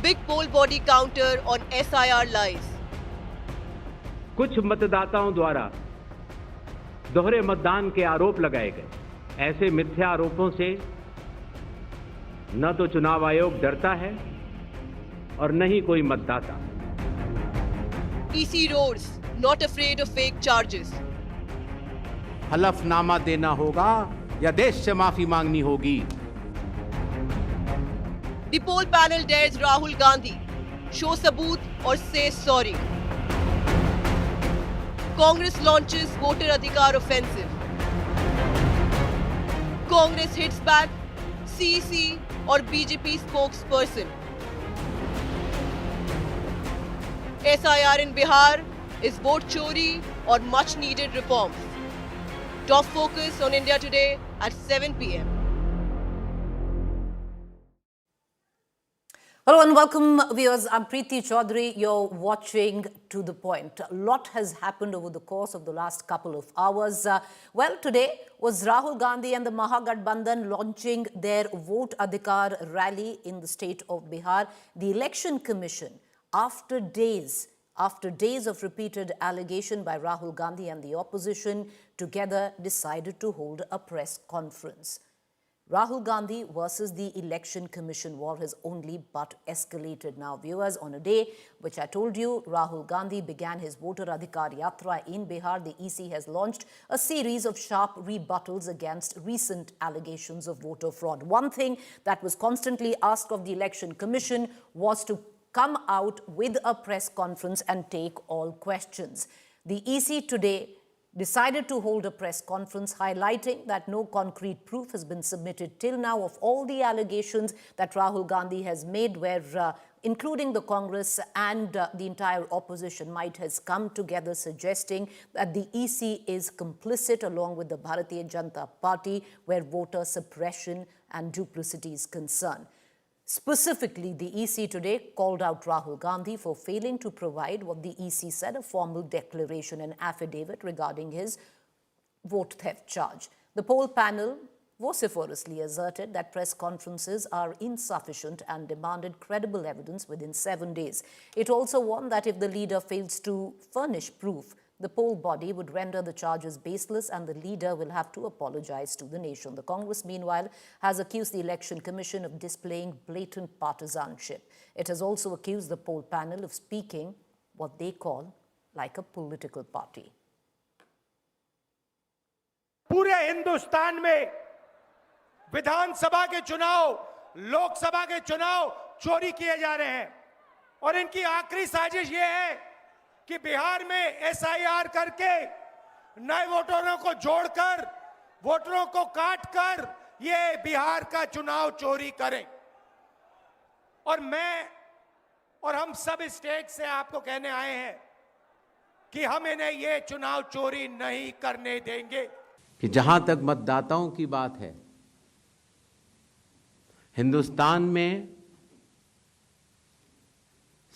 Big poll body counter on SIR lies. कुछ मतदाताओं द्वारा दोहरे मतदान के आरोप लगाए गए। ऐसे मिथ्या आरोपों से न तो चुनाव आयोग डरता है और न ही कोई मतदाता। EC roars, not afraid of fake charges. हलफनामा देना होगा या देश से माफी मांगनी होगी। The poll panel dares Rahul Gandhi, show sabooth or say sorry. Congress launches Vote Adhikar offensive. Congress hits back, CEC or BJP spokesperson. SIR in Bihar is vote Chori or much needed reforms. Top focus on India Today at 7 p.m. Hello and welcome viewers, I'm Preeti Choudhry. You're watching To The Point. A lot has happened over the course of the last couple of hours. Well, today was Rahul Gandhi and the Mahagathbandhan launching their Vote Adhikar rally in the state of Bihar. The Election Commission, after days of repeated allegation by Rahul Gandhi and the opposition, together decided to hold a press conference. Rahul Gandhi versus the Election Commission war has only but escalated now. Viewers, on a day which I told you, Rahul Gandhi began his Vote Adhikar Yatra in Bihar, the EC has launched a series of sharp rebuttals against recent allegations of voter fraud. One thing that was constantly asked of the Election Commission was to come out with a press conference and take all questions. The EC today decided to hold a press conference highlighting that no concrete proof has been submitted till now of all the allegations that Rahul Gandhi has made, where including the Congress and the entire opposition might has come together suggesting that the EC is complicit along with the Bharatiya Janata Party where voter suppression and duplicity is concerned. Specifically, the EC today called out Rahul Gandhi for failing to provide what the EC said, a formal declaration and affidavit regarding his vote theft charge. The poll panel vociferously asserted that press conferences are insufficient and demanded credible evidence within 7 days. It also warned that if the leader fails to furnish proof, the poll body would render the charges baseless and the leader will have to apologize to the nation. The Congress, meanwhile, has accused the Election Commission of displaying blatant partisanship. It has also accused the poll panel of speaking what they call like a political party. पूरे हिंदुस्तान में विधानसभा के चुनाव, लोकसभा के चुनाव चोरी किए जा रहे हैं और इनकी आखिरी साजिश ये है कि बिहार में SIR करके नए वोटरों को जोड़कर, वोटरों को काटकर ये बिहार का चुनाव चोरी करें। और मैं और हम सब स्टेट से आपको कहने आए हैं कि हम इन्हें ये चुनाव चोरी नहीं करने देंगे। कि जहां तक मतदाताओं की बात है, हिंदुस्तान में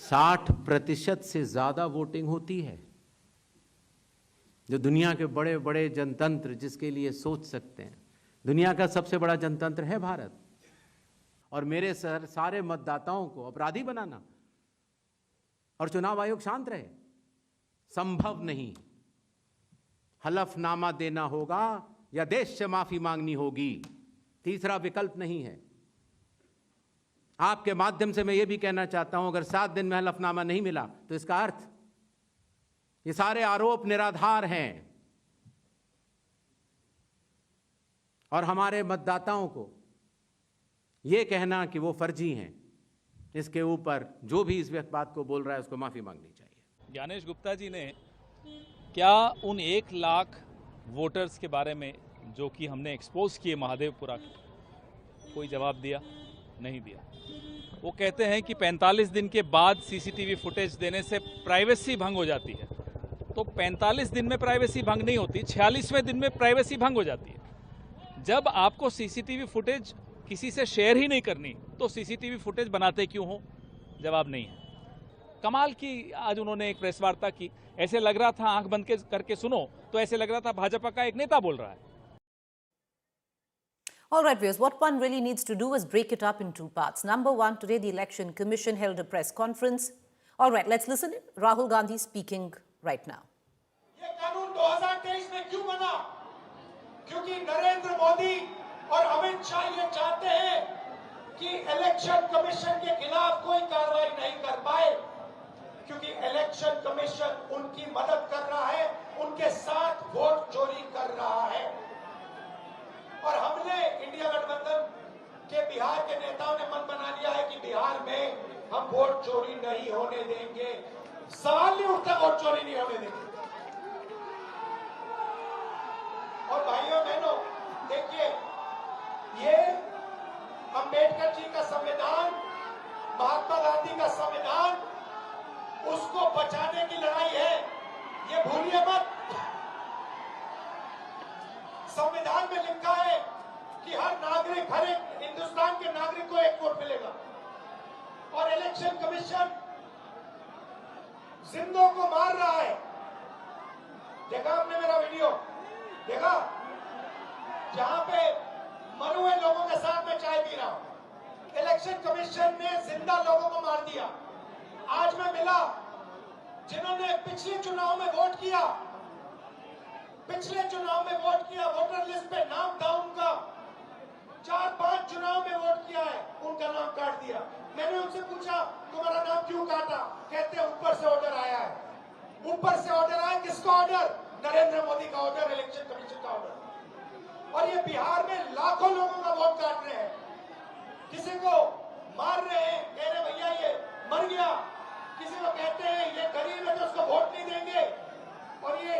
60% से ज्यादा वोटिंग होती है। जो दुनिया के बड़े बड़े जनतंत्र जिसके लिए सोच सकते हैं, दुनिया का सबसे बड़ा जनतंत्र है भारत। और मेरे सारे मतदाताओं को अपराधी बनाना और चुनाव आयोग शांत रहे, संभव नहीं। हलफनामा देना होगा या देश से माफी मांगनी होगी, तीसरा विकल्प नहीं है। आपके माध्यम से मैं ये भी कहना चाहता हूं, अगर 7 दिन में हलफनामा नहीं मिला तो इसका अर्थ ये सारे आरोप निराधार हैं और हमारे मतदाताओं को ये कहना कि वो फर्जी हैं, इसके ऊपर जो भी इस बात को बोल रहा है उसको माफी मांगनी चाहिए। ज्ञानेश गुप्ता जी ने क्या उन 1 लाख वोटर्स के बारे में जो कि हमने एक्सपोज किए महादेवपुरा के, कोई जवाब दिया? नहीं दिया। वो कहते हैं कि 45 दिन के बाद सीसीटीवी फुटेज देने से प्राइवेसी भंग हो जाती है। तो 45 दिन में प्राइवेसी भंग नहीं होती, 46वें दिन में प्राइवेसी भंग हो जाती है। जब आपको सीसीटीवी फुटेज किसी से शेयर ही नहीं करनी तो सीसीटीवी फुटेज बनाते क्यों हो? जवाब नहीं है। कमाल की आज उन्होंने एक प्रेस वार्ता की, ऐसे लग रहा था, आंख बंद करके सुनो तो ऐसे लग रहा था भाजपा का एक नेता बोल रहा है। All right, viewers, what one really needs to do is break it up in two parts. Number one, today the Election Commission held a press conference. All right, let's listen in. Rahul Gandhi speaking right now. ये कानून 2023 में क्यों बना? क्योंकि नरेंद्र मोदी और अमित शाह ये चाहते हैं कि इलेक्शन कमीशन के खिलाफ कोई कार्रवाई नहीं कर पाए, क्योंकि इलेक्शन कमीशन उनकी मदद कर रहा है, उनके साथ वोट चोरी कर रहा है। और हमने इंडिया गठबंधन के बिहार के नेताओं ने मन बना लिया है कि बिहार में हम वोट चोरी नहीं होने देंगे। सवाल नहीं उठता, वोट चोरी नहीं होने देंगे। और भाइयों बहनों, देखिए, ये अंबेडकर जी का संविधान, महात्मा गांधी का संविधान, उसको बचाने की लड़ाई है, ये भूलिए मत। संविधान में लिखा है कि हर नागरिक, हर एक हिंदुस्तान के नागरिक को एक वोट मिलेगा। और इलेक्शन कमीशन जिंदों को मार रहा है। देखा आपने मेरा वीडियो? देखा? जहां पे मरे हुए लोगों के साथ मैं चाय पी रहा हूं। इलेक्शन कमीशन ने जिंदा लोगों को मार दिया। आज मैं मिला जिन्होंने पिछले चुनाव में वोट किया, पिछले चुनाव में वोट किया, वोटर लिस्ट पे नाम था उनका, 4-5 चुनाव में वोट किया है, उनका नाम काट दिया। मैंने उनसे पूछा तुम्हारा नाम क्यों काटा? कहते ऊपर से ऑर्डर आया है। ऊपर से ऑर्डर आया, किसका ऑर्डर? नरेंद्र मोदी का ऑर्डर, इलेक्शन कमीशन का ऑर्डर। और ये बिहार में लाखों लोगों का वोट काट रहे हैं, किसी को मार रहे हैं, कह रहे भैया ये मर गया, किसी को कहते हैं ये गरीब है तो उसको वोट नहीं देंगे। और ये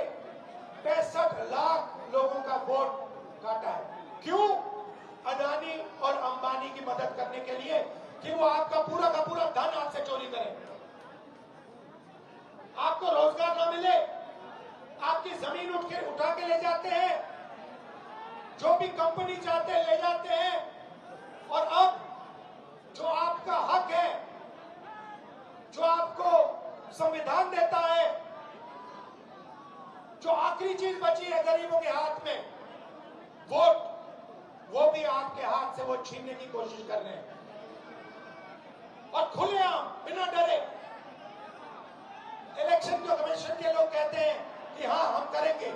65 लाख लोगों का वोट काटा है। क्यों? अदानी और अंबानी की मदद करने के लिए कि वो आपका पूरा का पूरा धन आपसे चोरी करें, आपको रोजगार ना मिले, आपकी जमीन उठा के ले जाते हैं, जो भी कंपनी चाहते हैं ले जाते हैं। और अब जो आपका हक है, जो आपको संविधान देता है, जो आखिरी चीज बची है गरीबों के हाथ में, वोट, वो भी आपके हाथ से वो छीनने की कोशिश कर रहे हैं। और खुलेआम, बिना डरे, इलेक्शन कमीशन के लोग कहते हैं कि हाँ हम करेंगे,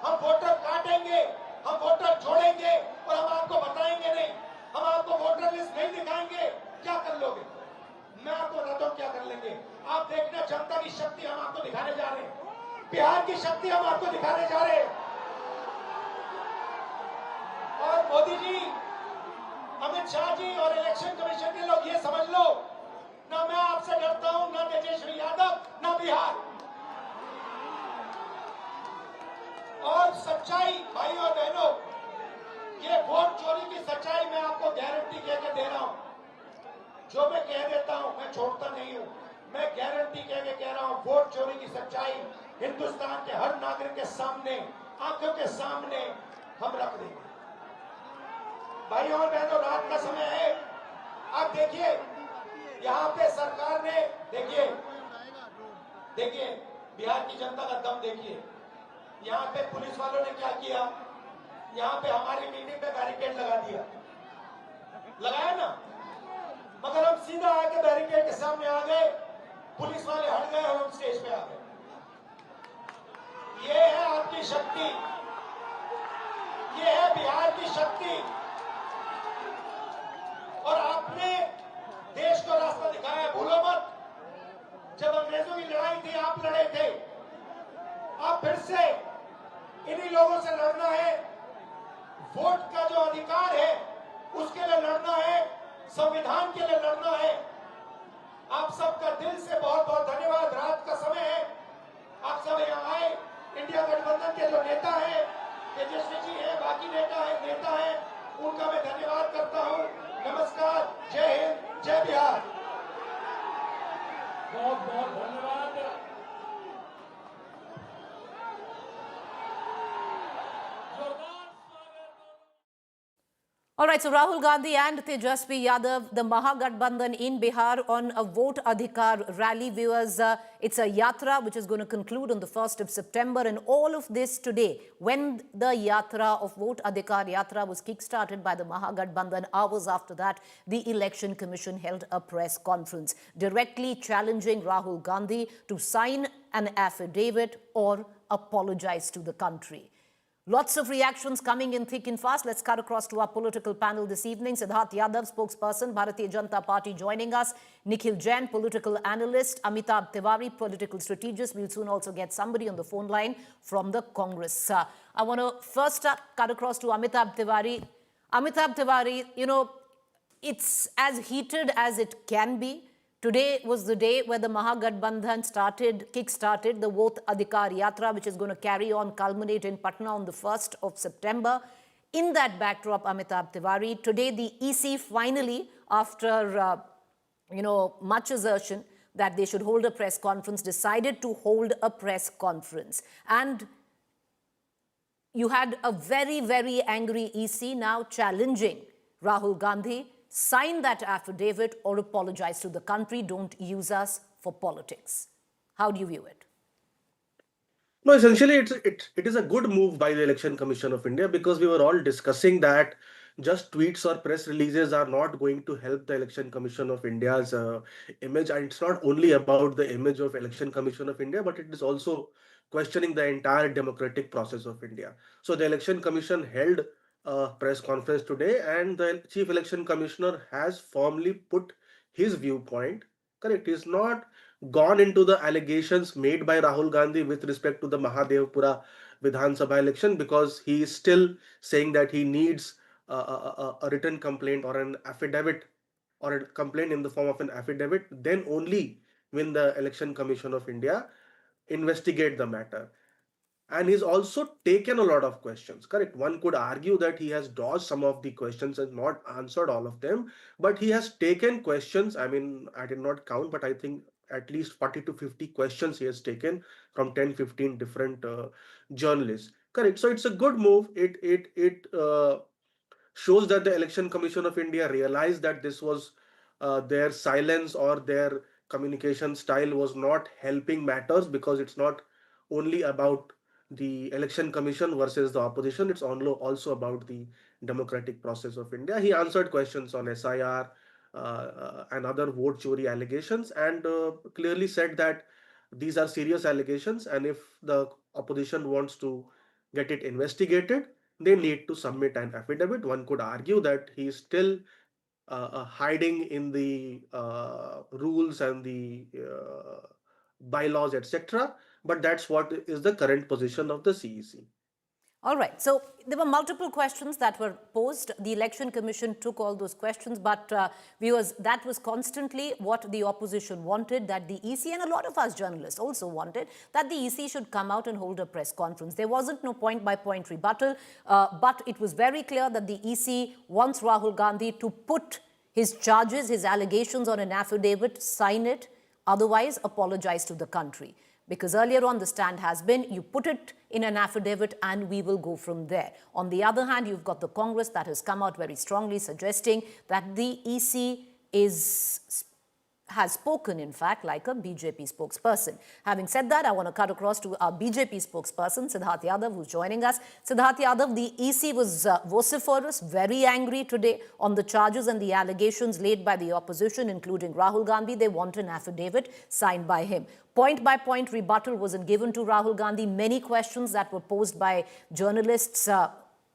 हम वोटर काटेंगे, हम वोटर जोड़ेंगे और हम आपको बताएंगे नहीं, हम आपको वोटर लिस्ट नहीं दिखाएंगे। क्या कर लोगे? मैं आपको बताता हूं क्या कर लेंगे। आप देखना, जनता की शक्ति हम आपको दिखाने जा रहे हैं, बिहार की शक्ति हम आपको दिखाने जा रहे हैं। और मोदी जी, अमित शाह जी और इलेक्शन कमीशन के लोग ये समझ लो, ना मैं आपसे डरता हूं, ना तेजस्वी यादव, ना बिहार। और सच्चाई, भाइयों और बहनों, ये वोट चोरी की सच्चाई मैं आपको गारंटी कहकर दे रहा हूं। जो मैं कह देता हूं मैं छोड़ता नहीं हूं, मैं गारंटी कह रहा हूं, वोट चोरी की सच्चाई हिंदुस्तान के हर नागरिक के सामने, आंखों के सामने हम रख देंगे। भाइयों और बहनों, रात का समय है। अब देखिए, यहाँ पे सरकार ने, देखिए बिहार की जनता का दम देखिए। यहाँ पे पुलिस वालों ने क्या किया, यहाँ पे हमारी मीटिंग पे बैरिकेड लगा दिया, लगाया ना, मगर हम सीधा आके बैरिकेड के सामने आ गए, पुलिस वाले हट गए और हम स्टेज पे आ गए। ये है आपकी शक्ति, ये है बिहार की शक्ति। और आपने देश को रास्ता दिखाया, भूलो मत। जब अंग्रेजों की लड़ाई थी, आप लड़े थे, अब फिर से इन्हीं लोगों से लड़ना है। वोट का जो अधिकार है उसके लिए लड़ना है, संविधान के लिए लड़ना है। आप सबका दिल से बहुत बहुत धन्यवाद। रात का समय है, आप सब यहाँ आए। इंडिया गठबंधन के जो नेता हैं, तेजस्वी जी हैं, बाकी नेता हैं, उनका मैं धन्यवाद करता हूँ। नमस्कार, जय हिंद, जय बिहार। बहुत बहुत धन्यवाद। All right, so Rahul Gandhi and Tejasvi Yadav, the Mahagathbandhan in Bihar on a Vote Adhikar rally. Viewers, it's a yatra which is going to conclude on the 1st of September. And all of this today, when the yatra of Vote Adhikar Yatra was kick-started by the Mahagathbandhan, hours after that, the Election Commission held a press conference directly challenging Rahul Gandhi to sign an affidavit or apologize to the country. Lots of reactions coming in thick and fast. Let's cut across to our political panel this evening. Siddharth Yadav, spokesperson, Bharatiya Janata Party, joining us. Nikhil Jain, political analyst. Amitabh Tiwari, political strategist. We'll soon also get somebody on the phone line from the Congress. I want to first cut across to Amitabh Tiwari. Amitabh Tiwari, you know, it's as heated as it can be. Today was the day where the Mahagathbandhan kick-started the Vote Adhikar Yatra, which is going to carry on, culminate in Patna on the 1st of September. In that backdrop, Amitabh Tiwari, today the EC finally, after, much assertion that they should hold a press conference, decided to hold a press conference. And you had a very, very angry EC now challenging Rahul Gandhi. Sign that affidavit or apologize to the country. Don't use us for politics. How do you view it? No, essentially, it is a good move by the Election Commission of India, because we were all discussing that just tweets or press releases are not going to help the Election Commission of India's image. And it's not only about the image of Election Commission of India, but it is also questioning the entire democratic process of India. So the Election Commission held a press conference today, and the Chief Election Commissioner has formally put his viewpoint. Correct. He's not gone into the allegations made by Rahul Gandhi with respect to the Mahadevpura Vidhan Sabha election, because he is still saying that he needs a written complaint or an affidavit, or a complaint in the form of an affidavit. Then only will the Election Commission of India investigate the matter. And he's also taken a lot of questions. Correct. One could argue that he has dodged some of the questions and not answered all of them, but he has taken questions. I mean, I did not count, but I think at least 40 to 50 questions he has taken from 10-15 different journalists. Correct. So it's a good move. It shows that the Election Commission of India realized that this was their silence or their communication style was not helping matters, because it's not only about the Election Commission versus the opposition, it's also about the democratic process of India. He answered questions on SIR and other vote chori allegations, and clearly said that these are serious allegations, and if the opposition wants to get it investigated, they need to submit an affidavit. One could argue that he is still hiding in the rules and the bylaws, etc. But that's what is the current position of the CEC. All right. So there were multiple questions that were posed. The Election Commission took all those questions, but viewers, that was constantly what the opposition wanted, that the EC and a lot of us journalists also wanted, that the EC should come out and hold a press conference. There wasn't no point-by-point rebuttal, but it was very clear that the EC wants Rahul Gandhi to put his charges, his allegations on an affidavit, sign it, otherwise apologize to the country. Because earlier on, the stand has been, you put it in an affidavit and we will go from there. On the other hand, you've got the Congress that has come out very strongly suggesting that the EC has spoken, in fact, like a BJP spokesperson. Having said that, I want to cut across to our BJP spokesperson, Siddharth Yadav, who's joining us. Siddharth Yadav, the EC was vociferous, very angry today on the charges and the allegations laid by the opposition, including Rahul Gandhi. They want an affidavit signed by him. Point-by-point rebuttal wasn't given to Rahul Gandhi. Many questions that were posed by journalists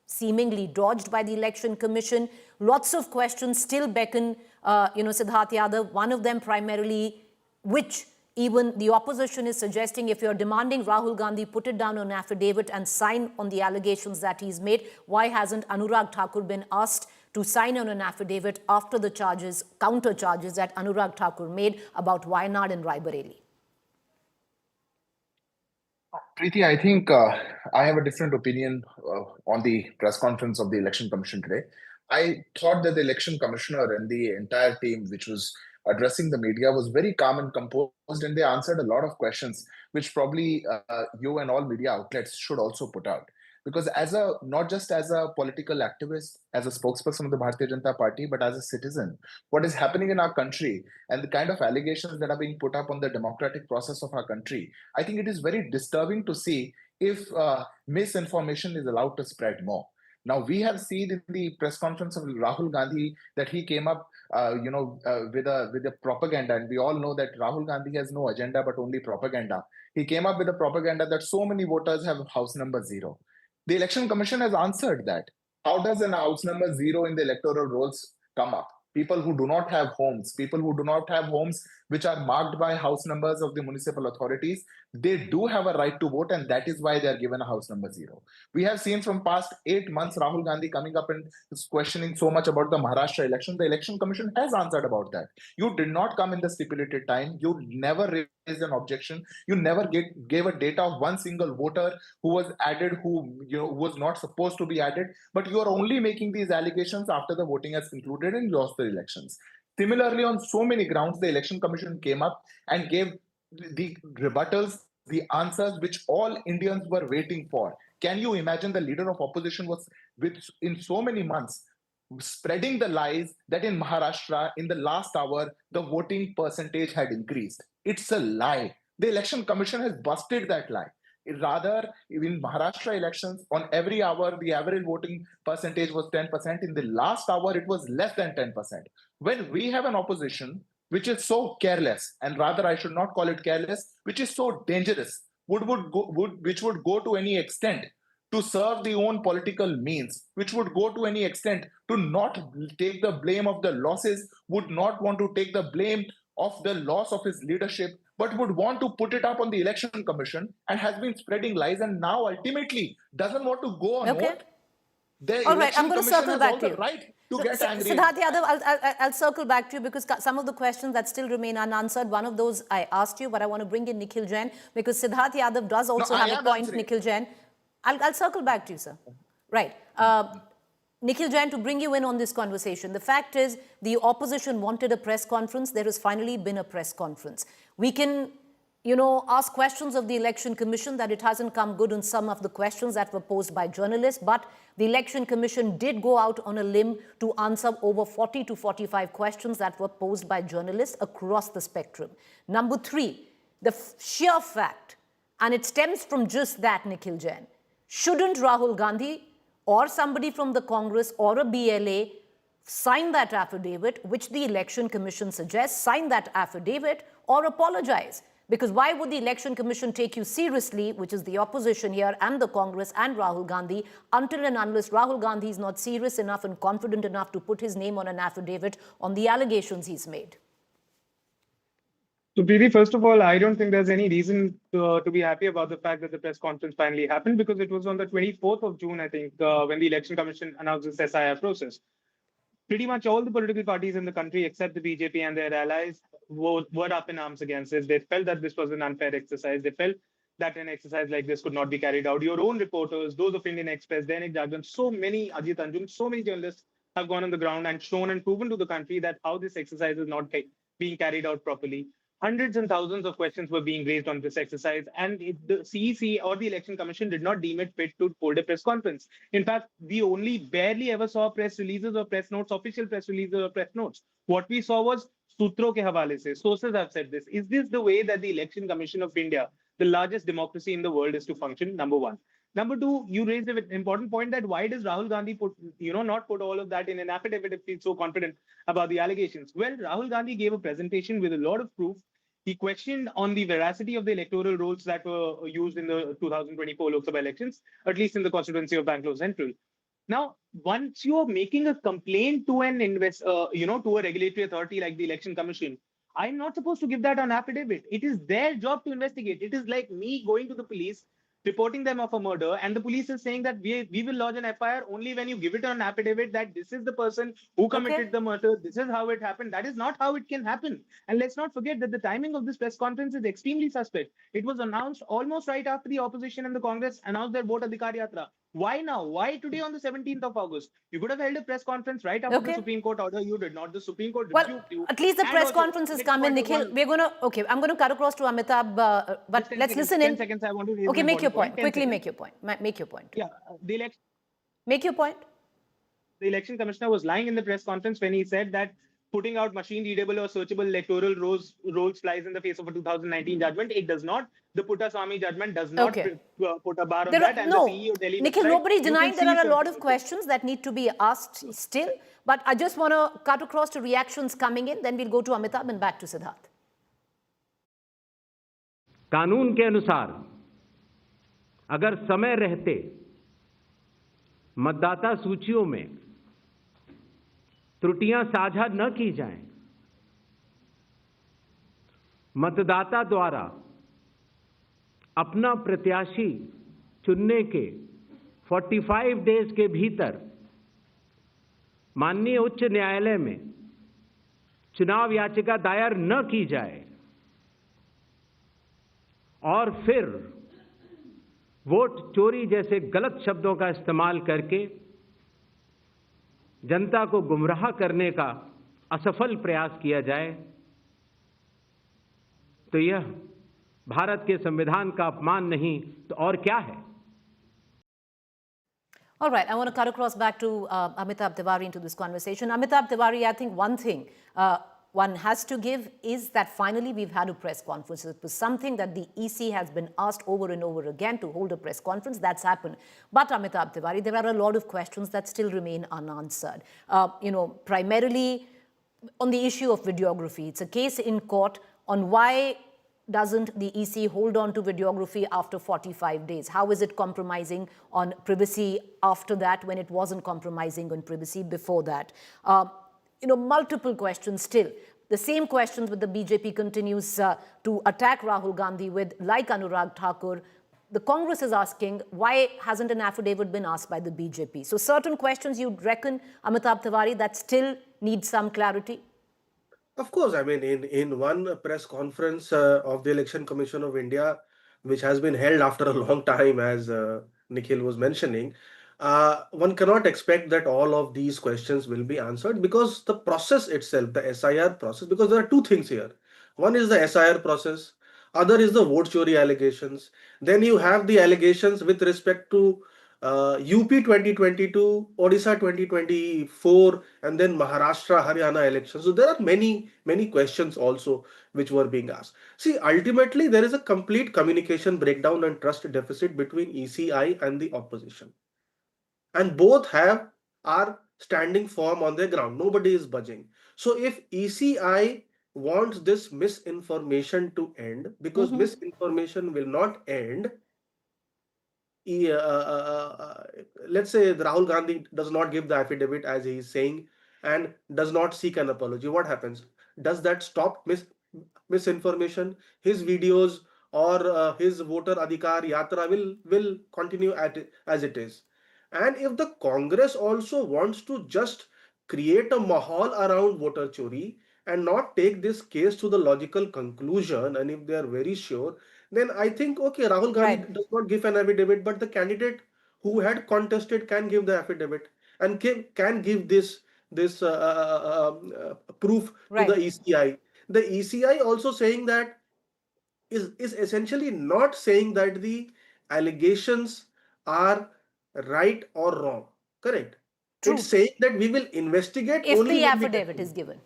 seemingly dodged by the Election Commission. Lots of questions still beckon, Siddharth Yadav, one of them primarily, which even the opposition is suggesting, if you're demanding Rahul Gandhi put it down on affidavit and sign on the allegations that he's made, why hasn't Anurag Thakur been asked to sign on an affidavit after the charges, counter charges that Anurag Thakur made about Wayanad and Rae Bareli? Preeti, I think I have a different opinion on the press conference of the Election Commission today. I thought that the Election Commissioner and the entire team, which was addressing the media, was very calm and composed, and they answered a lot of questions, which probably you and all media outlets should also put out. Because as a, not just as a political activist, as a spokesperson of the Bharatiya Janata Party, but as a citizen, what is happening in our country and the kind of allegations that are being put up on the democratic process of our country, I think it is very disturbing to see if misinformation is allowed to spread more. Now, we have seen in the press conference of Rahul Gandhi that he came up, with a propaganda, and we all know that Rahul Gandhi has no agenda but only propaganda. He came up with a propaganda that so many voters have house number 0. The Election Commission has answered that. How does an house number 0 in the electoral rolls come up? People who do not have homes, people who do not have homes which are marked by house numbers of the municipal authorities, they do have a right to vote, and that is why they are given a house number 0. We have seen from past 8 months Rahul Gandhi coming up and questioning so much about the Maharashtra election. The Election Commission has answered about that. You did not come in the stipulated time. You never raised an objection. You never gave a data of one single voter who was added, who was not supposed to be added. But you are only making these allegations after the voting has concluded and lost the elections. Similarly, on so many grounds, the Election Commission came up and gave the rebuttals, the answers which all Indians were waiting for. Can you imagine the leader of opposition was in so many months spreading the lies that in Maharashtra, in the last hour, the voting percentage had increased? It's a lie. The Election Commission has busted that lie. Rather, in Maharashtra elections, on every hour, the average voting percentage was 10%. In the last hour, it was less than 10%. When we have an opposition which is so careless, and rather I should not call it careless, which is so dangerous, which would go to any extent to serve the own political means, which would go to any extent to not take the blame of the losses, would not want to take the blame of the loss of his leadership, but would want to put it up on the Election Commission, and has been spreading lies, and now ultimately doesn't want to go on vote. The All right, I'm going to circle back to you. Right to get angry. Siddharth Yadav, I'll circle back to you because some of the questions that still remain unanswered, one of those I asked you, but I want to bring in Nikhil Jain because Siddharth Yadav does also have a point, Nikhil Jain. I'll circle back to you, sir. Right. Nikhil Jain, to bring you in on this conversation, the fact is the opposition wanted a press conference. There has finally been a press conference. We can, ask questions of the Election Commission that it hasn't come good on some of the questions that were posed by journalists, but the Election Commission did go out on a limb to answer over 40 to 45 questions that were posed by journalists across the spectrum. Number 3, the sheer fact, and it stems from just that, Nikhil Jain, shouldn't Rahul Gandhi or somebody from the Congress or a BLA sign that affidavit, which the Election Commission suggests, sign that affidavit or apologize? Because why would the Election Commission take you seriously, which is the opposition here and the Congress and Rahul Gandhi, until and unless Rahul Gandhi is not serious enough and confident enough to put his name on an affidavit on the allegations he's made? So, Preeti, first of all, I don't think there's any reason to be happy about the fact that the press conference finally happened, because it was on the 24th of June, I think, when the Election Commission announced this SIR process. Pretty much all the political parties in the country, except the BJP and their allies, were up in arms against this. They felt that this was an unfair exercise. They felt that an exercise like this could not be carried out. Your own reporters, those of Indian Express, Dainik Jagran, so many, Ajit Anjum, so many journalists have gone on the ground and shown and proven to the country that how this exercise is not being carried out properly. Hundreds and thousands of questions were being raised on this exercise, and the CEC or the Election Commission did not deem it fit to hold a press conference. In fact, we only barely ever saw press releases or press notes, official press releases or press notes. What we saw was sutro ke hawale se. Sources have said this. Is this the way that the Election Commission of India, the largest democracy in the world, is to function? Number 1. Number 2, you raised an important point that why does Rahul Gandhi not put all of that in an affidavit if he's so confident about the allegations? Well, Rahul Gandhi gave a presentation with a lot of proof. He questioned on the veracity of the electoral rolls that were used in the 2024 Lok Sabha elections, at least in the constituency of Bangalore Central. Now, once you are making a complaint to an to a regulatory authority like the Election Commission, I'm not supposed to give that on affidavit. It is their job to investigate. It is like me going to the police, reporting them of a murder, and the police is saying that we will lodge an FIR only when you give it on affidavit that this is the person who committed the murder, this is how it happened. That is not how it can happen. And let's not forget that the timing of this press conference is extremely suspect. It was announced almost right after the opposition and the Congress announced their Vote Adhikar Yatra. Why now? Why today on the 17th of August? You could have held a press conference right after the Okay. Supreme Court order. You did not. The Supreme Court Well, rebuked you. at least the And press also, conference has next come in, point was Nikhil. one. We're going to, okay, I'm going to cut across to Amitabh, but Just 10 let's seconds, listen 10 in. seconds. I want to raise Okay, an make your important point. 10 Quickly seconds. make your point. Make your point. Yeah, Make your point. the election commissioner was lying in the press conference when he said that putting out machine readable or searchable electoral rolls flies in the face of a 2019 judgment. It does not. The Puttaswamy judgment does not Okay. put a bar on There that. are, And the no, CEO Delhi Nikhil, website, nobody's you can denying there see are a lot certain of questions that need to be asked still. But I just want to cut across to reactions coming in. Then we'll go to Amitabh and back to Siddharth. कानून के अनुसार अगर समय रहते मतदाता सूचियों में त्रुटियां साझा न की जाएं, मतदाता द्वारा अपना प्रत्याशी चुनने के 45 डेज के भीतर माननीय उच्च न्यायालय में चुनाव याचिका दायर न की जाए और फिर वोट चोरी जैसे गलत शब्दों का इस्तेमाल करके जनता को गुमराह करने का असफल प्रयास किया जाए तो यह भारत के संविधान का अपमान नहीं तो और क्या है? All right, I want to cut across back to Amitabh Tiwari into this conversation. Amitabh Tiwari, I think one thing one has to give is that finally we've had a press conference. It was something that the EC has been asked over and over again to hold a press conference. That's happened. But Amitabh Tiwari, there are a lot of questions that still remain unanswered. Primarily on the issue of videography. It's a case in court on why doesn't the EC hold on to videography after 45 days? How is it compromising on privacy after that when it wasn't compromising on privacy before that? Multiple questions still. The same questions with the BJP continues to attack Rahul Gandhi with, like Anurag Thakur. The Congress is asking, why hasn't an affidavit been asked by the BJP? So certain questions you'd reckon, Amitabh Tiwari, that still need some clarity? Of course, I mean, in one press conference of the Election Commission of India, which has been held after a long time, as Nikhil was mentioning, one cannot expect that all of these questions will be answered because the process itself, the SIR process, because there are two things here. One is the SIR process, other is the vote chori allegations. Then you have the allegations with respect to UP 2022, Odisha 2024, and then Maharashtra, Haryana elections. So there are many questions also which were being asked. See, ultimately, there is a complete communication breakdown and trust deficit between ECI and the opposition. And both are standing firm on their ground. Nobody is budging. So if ECI wants this misinformation to end, because misinformation will not end, let's say Rahul Gandhi does not give the affidavit as he is saying and does not seek an apology. What happens? Does that stop misinformation? His videos or his Voter Adhikar Yatra will continue as it is. And if the Congress also wants to just create a mahal around voter chori and not take this case to the logical conclusion, and if they are very sure, then I think, okay, Rahul Gandhi does not give an affidavit, but the candidate who had contested can give the affidavit and can give this proof to the ECI. The ECI also saying that is essentially not saying that the allegations are right or wrong. Correct. True. It's saying that we will investigate if only the when we affidavit is given.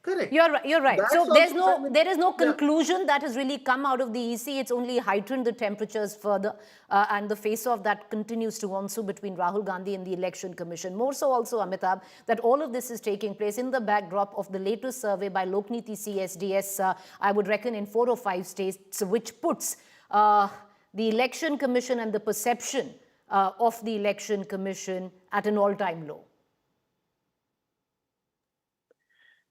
Correct. You're right. That's So there is no yeah. conclusion that has really come out of the EC. It's only heightened the temperatures further, and the face-off that continues to ensue between Rahul Gandhi and the Election Commission. More so also, Amitabh, that all of this is taking place in the backdrop of the latest survey by Lokniti CSDS, I would reckon in 4 or 5 states, which puts the Election Commission and the perception of the Election Commission at an all-time low.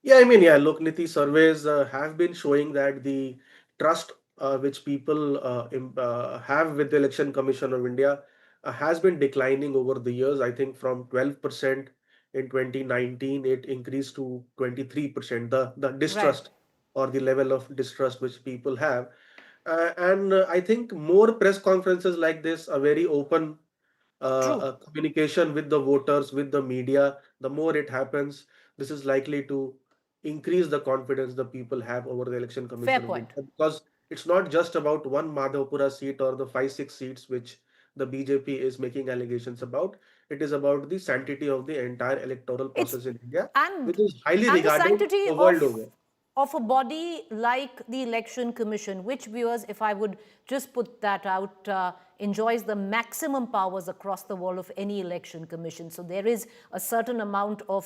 Yeah, I mean, Lokniti surveys have been showing that the trust which people have with the Election Commission of India has been declining over the years. I think from 12% in 2019, it increased to 23%, the distrust or the level of distrust which people have. And I think more press conferences like this, a very open communication with the voters, with the media, the more it happens, this is likely to increase the confidence the people have over the Election Fair Commission of point. India. Because it's not just about one Madhavpura seat or the 5-6 seats which the BJP is making allegations about. It is about the sanctity of the entire electoral It's process in India, and which is highly and the regarded sanctity the world over. of a body like the Election Commission, which viewers, if I would just put that out, enjoys the maximum powers across the wall of any election commission. So there is a certain amount of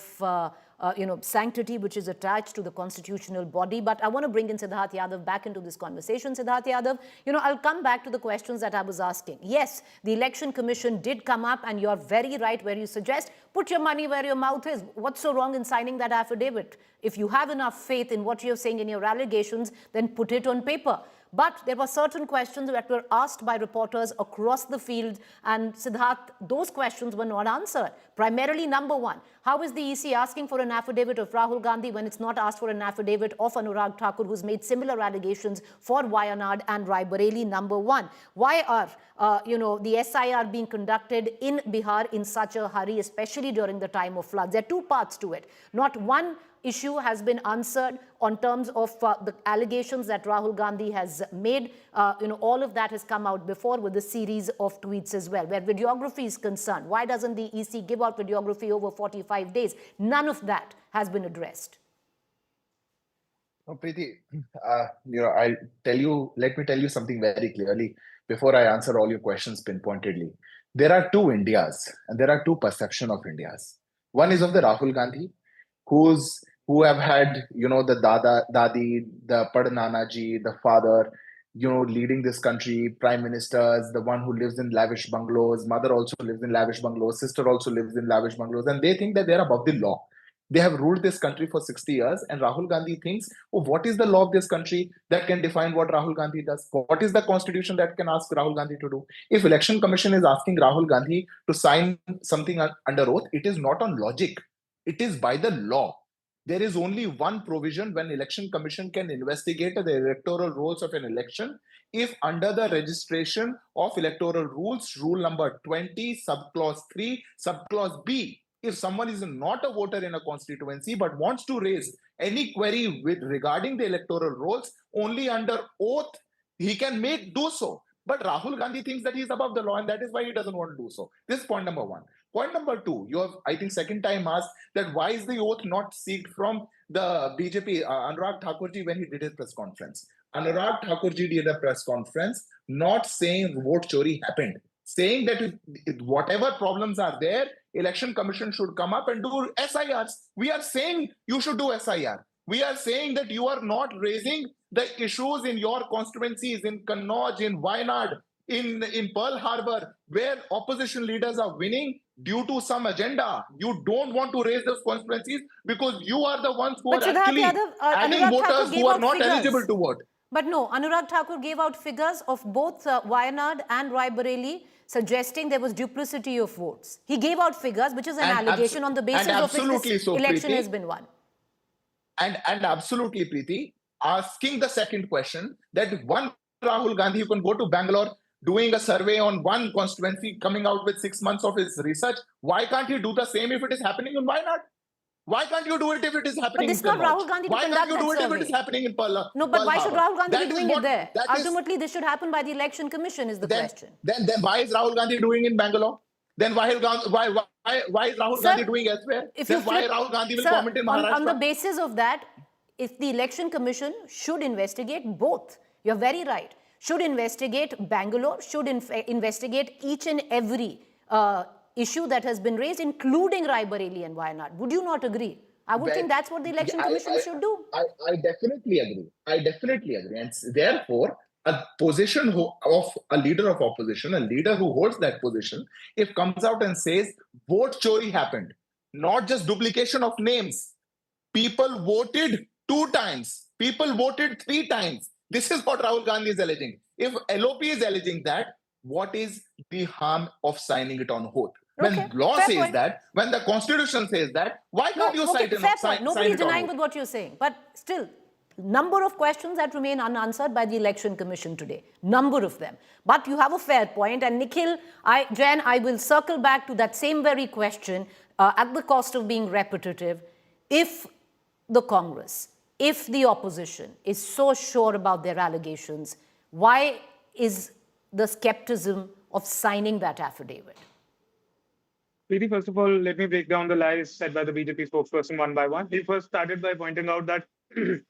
sanctity which is attached to the constitutional body. But I want to bring in Siddharth Yadav back into this conversation. Siddharth Yadav, I'll come back to the questions that I was asking. Yes, the Election Commission did come up, and you're very right where you suggest put your money where your mouth is. What's so wrong in signing that affidavit? If you have enough faith in what you're saying in your allegations, then put it on paper. But there were certain questions that were asked by reporters across the field, and Siddharth, those questions were not answered. Primarily, number one, how is the EC asking for an affidavit of Rahul Gandhi when it's not asked for an affidavit of Anurag Thakur, who's made similar allegations for Wayanad and Rae Bareli? Number one, why are the SIR being conducted in Bihar in such a hurry, especially during the time of floods? There are two parts to it. Not one issue has been answered on terms of the allegations that Rahul Gandhi has made. All of that has come out before with a series of tweets as well. Where videography is concerned, why doesn't the EC give out videography over 45 days? None of that has been addressed. No, Preeti, let me tell you something very clearly before I answer all your questions pinpointedly. There are two Indias, and there are two perceptions of Indias. One is of the Rahul Gandhi, who have had, the Dadi, the Padnanaji, the father, leading this country, prime ministers, the one who lives in lavish bungalows, mother also lives in lavish bungalows, sister also lives in lavish bungalows, and they think that they're above the law. They have ruled this country for 60 years, and Rahul Gandhi thinks, what is the law of this country that can define what Rahul Gandhi does? What is the constitution that can ask Rahul Gandhi to do? If Election Commission is asking Rahul Gandhi to sign something under oath, it is not on logic. It is by the law. There is only one provision when Election Commission can investigate the electoral rolls of an election if under the registration of electoral rules, rule number 20, subclause 3, subclause B, if someone is not a voter in a constituency but wants to raise any query regarding the electoral rolls, only under oath he can do so. But Rahul Gandhi thinks that he is above the law, and that is why he doesn't want to do so. This is point number one. Point number two, you have, I think, second time asked that why is the oath not sought from the BJP, Anurag Thakurji, when he did his press conference. Anurag Thakurji did a press conference not saying vote chori happened, saying that if whatever problems are there, Election Commission should come up and do SIRs. We are saying you should do SIR. We are saying that you are not raising the issues in your constituencies, in Kannauj, in Wayanad, in Pearl Harbor, where opposition leaders are winning due to some agenda. You don't want to raise those constituencies because you are the ones who are actually adding voters who are not eligible to vote. But no, Anurag Thakur gave out figures of both Wayanad and Rae Bareli, suggesting there was duplicity of votes. He gave out figures, which is an allegation on the basis of which this election has been won. And absolutely, Preeti, asking the second question, that one Rahul Gandhi, you can go to Bangalore, doing a survey on one constituency, coming out with 6 months of his research. Why can't he do the same if it is happening in Wayanad? Why can't you do it if it is happening in Kannauj? Rahul Gandhi why can't you do it if it is happening in Pearl? No, but why should Rahul Gandhi be doing it there? Ultimately, this should happen by the Election Commission is the question. Then why is Rahul Gandhi doing in Bangalore? Then why is Rahul Gandhi doing elsewhere? Then why Rahul Gandhi will comment in Maharashtra? On the basis of that, if the Election Commission should investigate both, you're very right, should investigate Bangalore, should investigate each and every issue that has been raised, including Rae Bareli and Wayanad. Would you not agree? I would think that's what the Election Commission should do. I definitely agree. And therefore, a position of a leader of opposition, a leader who holds that position, if comes out and says, vote chori happened, not just duplication of names. People voted 2 times. People voted 3 times. This is what Rahul Gandhi is alleging. If LOP is alleging that, what is the harm of signing it on oath? When law says that, when the constitution says that, why can't you cite it on oath? Nobody is denying with what you're saying. But still, number of questions that remain unanswered by the Election Commission today. Number of them. But you have a fair point. And Nikhil, Jen, I will circle back to that same very question at the cost of being repetitive. If the Congress, if the opposition is so sure about their allegations, why is the skepticism of signing that affidavit? Preeti, first of all, let me break down the lies said by the BJP spokesperson one by one. He first started by pointing out that the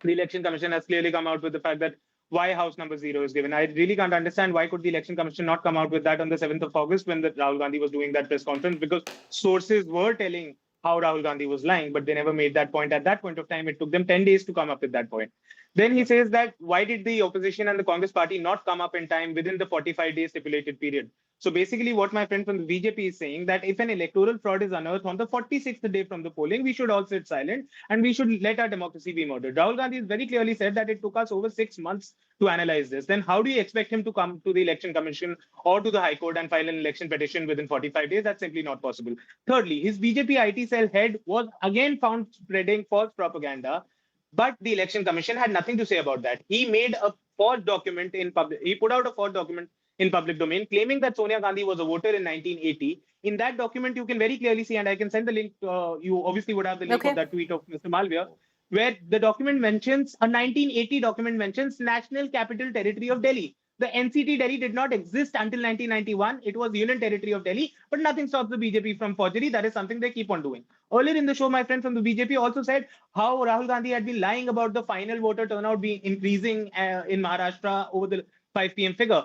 Election Commission has clearly come out with the fact that why House number 0 is given. I really can't understand why could the Election Commission not come out with that on the 7th of August when Rahul Gandhi was doing that press conference, because sources were telling how Rahul Gandhi was lying, but they never made that point. At that point of time, it took them 10 days to come up with that point. Then he says that why did the opposition and the Congress party not come up in time within the 45-day stipulated period? So basically what my friend from the BJP is saying, that if an electoral fraud is unearthed on the 46th day from the polling, we should all sit silent and we should let our democracy be murdered. Rahul Gandhi has very clearly said that it took us over 6 months to analyze this. Then how do you expect him to come to the Election Commission or to the High Court and file an election petition within 45 days? That's simply not possible. Thirdly, his BJP IT cell head was again found spreading false propaganda, but the Election Commission had nothing to say about that. He made a forged document in public. He put out a forged document in public domain, claiming that Sonia Gandhi was a voter in 1980. In that document, you can very clearly see, and I can send the link, you obviously would have the link of that tweet of Mr. Malviya, where the document mentions, a 1980 document mentions National Capital Territory of Delhi. The NCT Delhi did not exist until 1991. It was Union Territory of Delhi, but nothing stops the BJP from forgery. That is something they keep on doing. Earlier in the show, my friend from the BJP also said how Rahul Gandhi had been lying about the final voter turnout being increasing in Maharashtra over the 5 p.m. figure.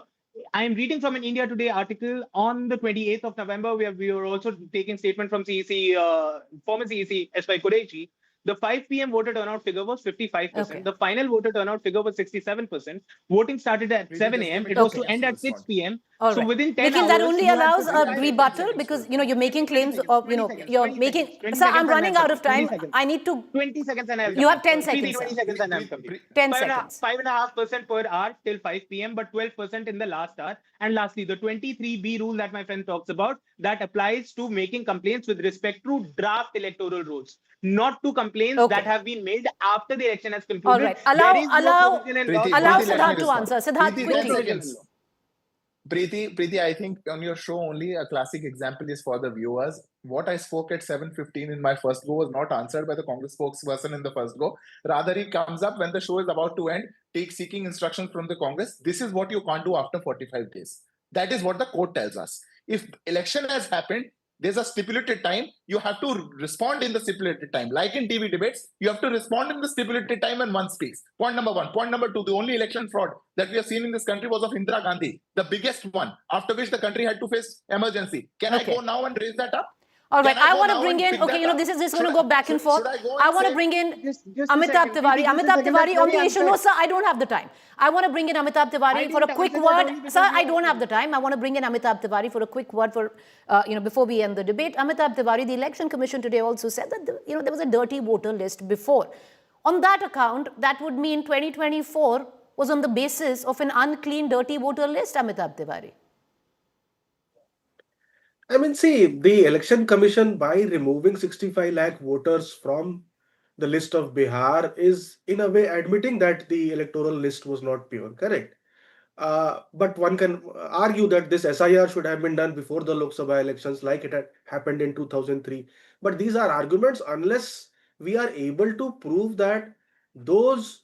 I am reading from an India Today article on the 28th of November, where we were also taking statement from CEC, former CEC S.Y. Qureshi. The 5 p.m. voter turnout figure was 55%. Okay. The final voter turnout figure was 67%. Voting started at 7 a.m. It was to end at 6 p.m. All so right. within 10 Nikhil, hours, that only you had allows a 55 rebuttal because, you're making claims of, you're making... 20 Sir, I'm seconds running and out I'll of time. 20 seconds. I need to... 20 seconds and I'll You have complete. 10 seconds, 20 sir. seconds and I'll complete. 10 seconds. 5.5% per hour till 5 p.m., but 12% in the last hour. And lastly, the 23B rule that my friend talks about, that applies to making complaints with respect to draft electoral rolls, not to complaints that have been made after the election has concluded. All right. Allow Let me Siddharth to respond. answer. Siddharth, Preeti, 10 quickly. seconds. Preeti, I think on your show only a classic example is for the viewers. What I spoke at 7:15 in my first go was not answered by the Congress spokesperson in the first go. Rather, he comes up when the show is about to end, seeking instructions from the Congress. This is what you can't do after 45 days. That is what the court tells us. If election has happened, there's a stipulated time. You have to respond in the stipulated time. Like in TV debates, you have to respond in the stipulated time and one speaks. Point number one. Point number two, the only election fraud that we have seen in this country was of Indira Gandhi, the biggest one, after which the country had to face emergency. Can I go now and raise that up? All right, I want to bring in, okay, this is just going to go back and forth. I want to bring in Amitabh Tiwari. Amitabh Tiwari on the issue. No, sir, I don't have the time. I want to bring in Amitabh Tiwari for a quick word. Sir, I don't have the time. I want to bring in Amitabh Tiwari for a quick word for, before we end the debate. Amitabh Tiwari, the Election Commission today also said that, there was a dirty voter list before. On that account, that would mean 2024 was on the basis of an unclean, dirty voter list, Amitabh Tiwari. I mean, see, the Election Commission, by removing 65 lakh voters from the list of Bihar, is in a way admitting that the electoral list was not pure, correct? But one can argue that this SIR should have been done before the Lok Sabha elections, like it had happened in 2003. But these are arguments unless we are able to prove that those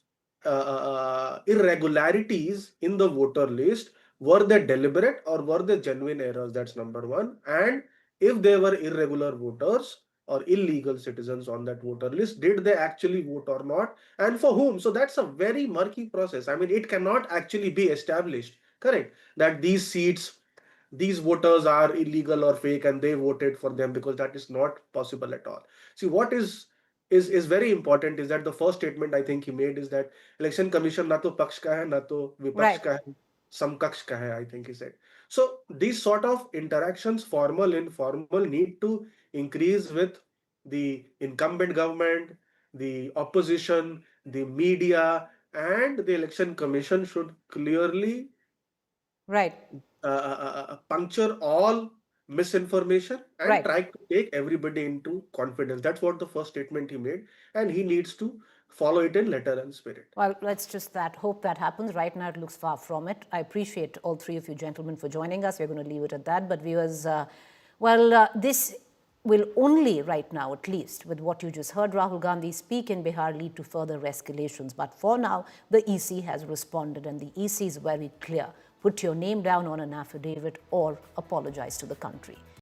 irregularities in the voter list, were they deliberate or were they genuine errors? That's number one. And if they were irregular voters or illegal citizens on that voter list, did they actually vote or not, and for whom? So that's a very murky process. I mean, it cannot actually be established, correct, that these seats, these voters are illegal or fake and they voted for them, because that is not possible at all. See, what is very important is that the first statement I think he made is that Election Commission na to paksh ka hai, na to vipaksh ka hai, samkaksh ka hai, I think he said. So these sort of interactions, formal, informal, need to increase with the incumbent government, the opposition, the media, and the Election Commission should clearly puncture all misinformation and try to take everybody into confidence. That's what the first statement he made, and he needs to follow it in letter and spirit. Well, let's just hope that happens. Right now, it looks far from it. I appreciate all three of you gentlemen for joining us. We're going to leave it at that. But viewers, this will only right now, at least with what you just heard Rahul Gandhi speak in Bihar, lead to further escalations. But for now, the EC has responded, and the EC is very clear. Put your name down on an affidavit or apologize to the country.